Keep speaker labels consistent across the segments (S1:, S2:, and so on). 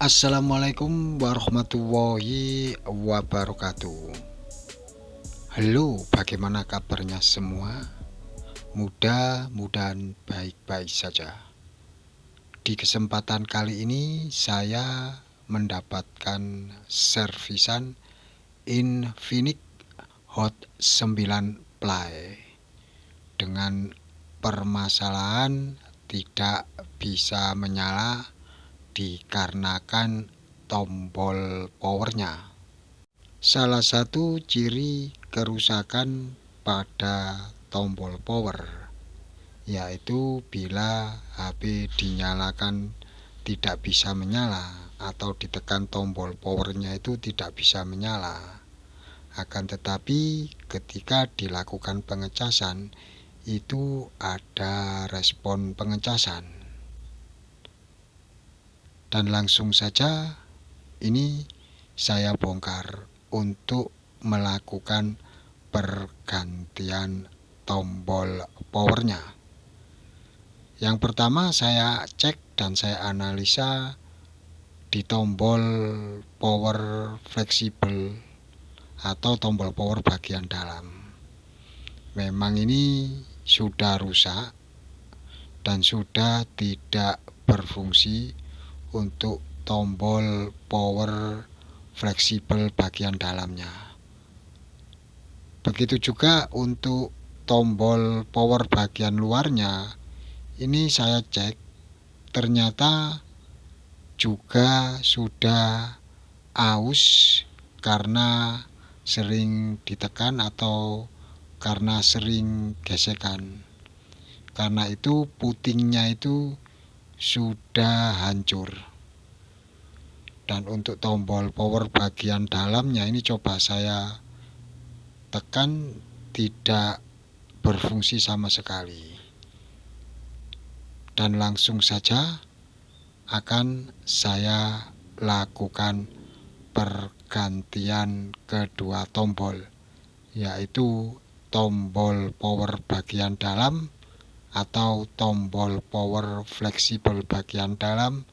S1: Assalamualaikum warahmatullahi wabarakatuh. Halo, bagaimana kabarnya semua? Mudah-mudahan baik-baik saja. Di kesempatan kali ini saya mendapatkan servisan Infinix Hot 9 Play dengan permasalahan tidak bisa menyala dikarenakan tombol powernya. Salah satu ciri kerusakan pada tombol power yaitu bila HP dinyalakan tidak bisa menyala atau ditekan tombol powernya itu tidak bisa menyala. Akan tetapi ketika dilakukan pengecasan itu ada respon pengecasan. Dan langsung saja ini saya bongkar untuk melakukan pergantian tombol powernya. Yang pertama saya cek dan saya analisa di tombol power fleksibel atau tombol power bagian dalam. Memang ini sudah rusak dan sudah tidak berfungsi untuk tombol power fleksibel bagian dalamnya. Begitu juga untuk tombol power bagian luarnya. Ini saya cek, ternyata juga sudah aus karena sering ditekan atau karena sering gesekan. Karena itu putingnya itu sudah hancur. Dan untuk tombol power bagian dalamnya ini coba saya tekan, tidak berfungsi sama sekali. Dan langsung saja akan saya lakukan pergantian kedua tombol, yaitu tombol power bagian dalam atau tombol power fleksibel bagian dalam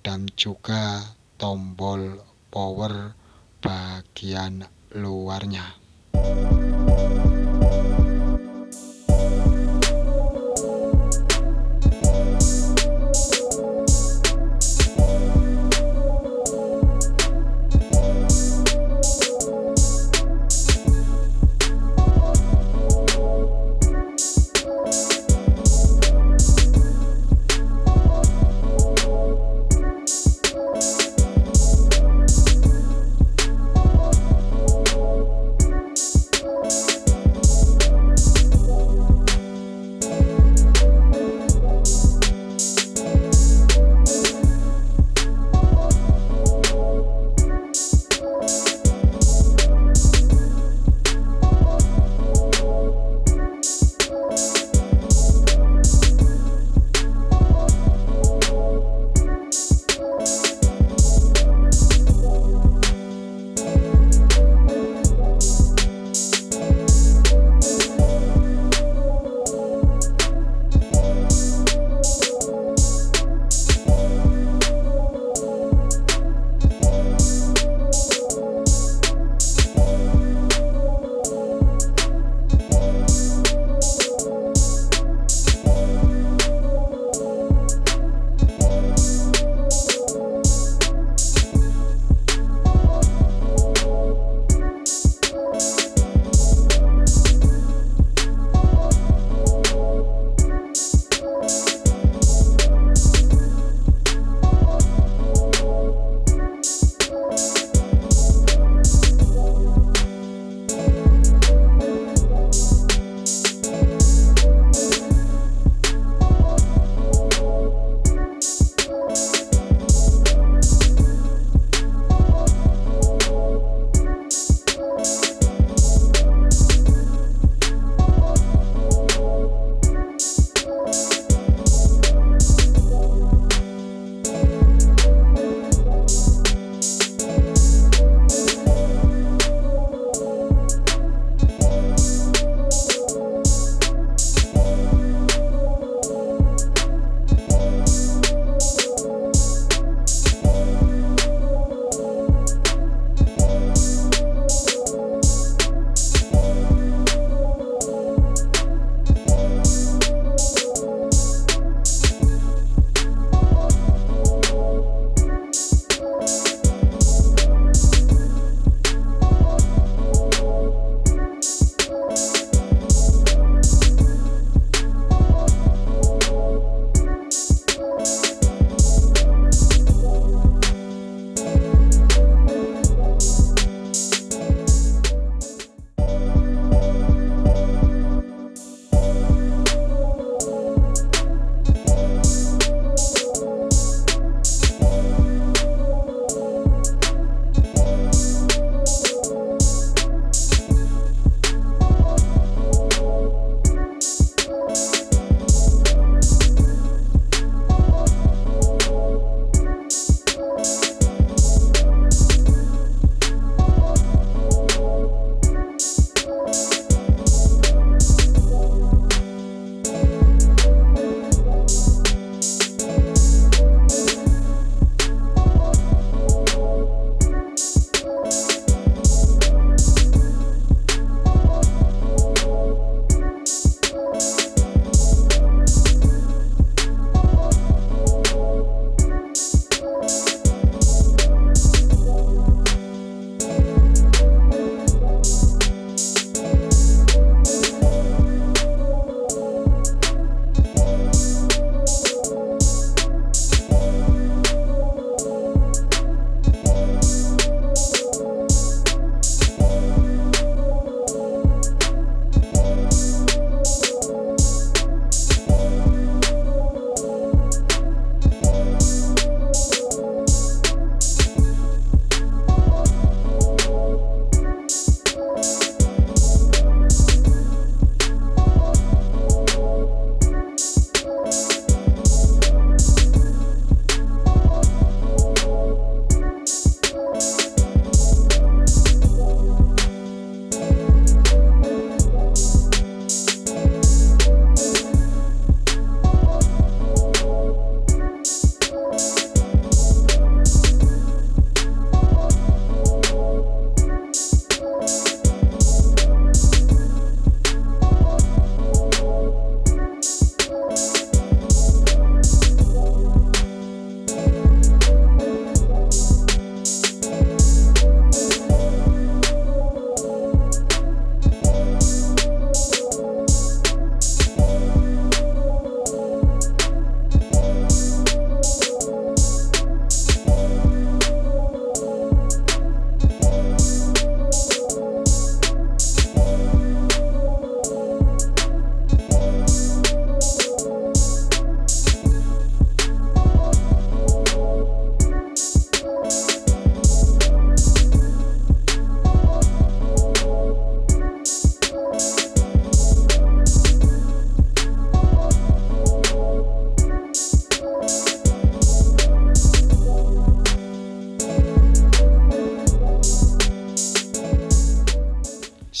S1: dan juga tombol power bagian luarnya.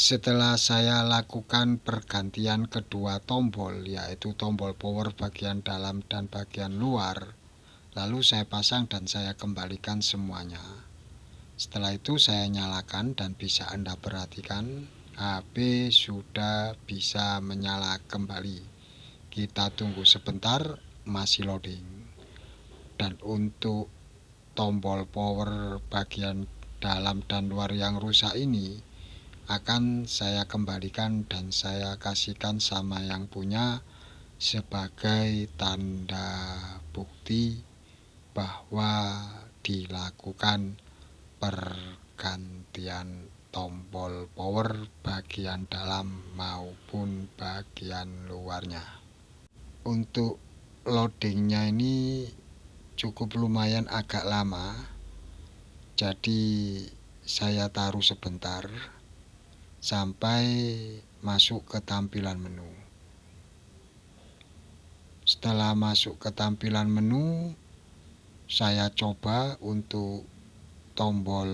S1: Setelah saya lakukan pergantian kedua tombol, yaitu tombol power bagian dalam dan bagian luar, lalu saya pasang dan saya kembalikan semuanya. Setelah itu saya nyalakan dan bisa Anda perhatikan HP sudah bisa menyala kembali. Kita tunggu sebentar, masih loading. Dan untuk tombol power bagian dalam dan luar yang rusak ini akan saya kembalikan dan saya kasihkan sama yang punya sebagai tanda bukti bahwa dilakukan pergantian tombol power bagian dalam maupun bagian luarnya. Untuk loadingnya ini cukup lumayan agak lama, jadi saya taruh sebentar sampai masuk ke tampilan menu. Setelah masuk ke tampilan menu, saya coba untuk tombol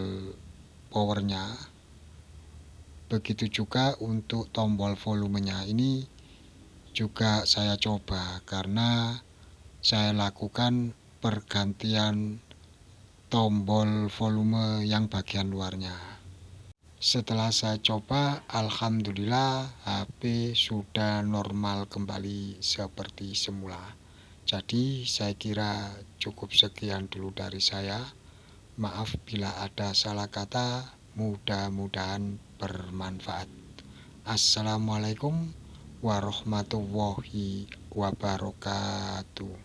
S1: powernya, begitu juga untuk tombol volumenya. Ini juga saya coba karena saya lakukan pergantian tombol volume yang bagian luarnya. Setelah saya coba, alhamdulillah HP sudah normal kembali seperti semula. Jadi saya kira cukup sekian dulu dari saya. Maaf bila ada salah kata, mudah-mudahan bermanfaat. Assalamualaikum warahmatullahi wabarakatuh.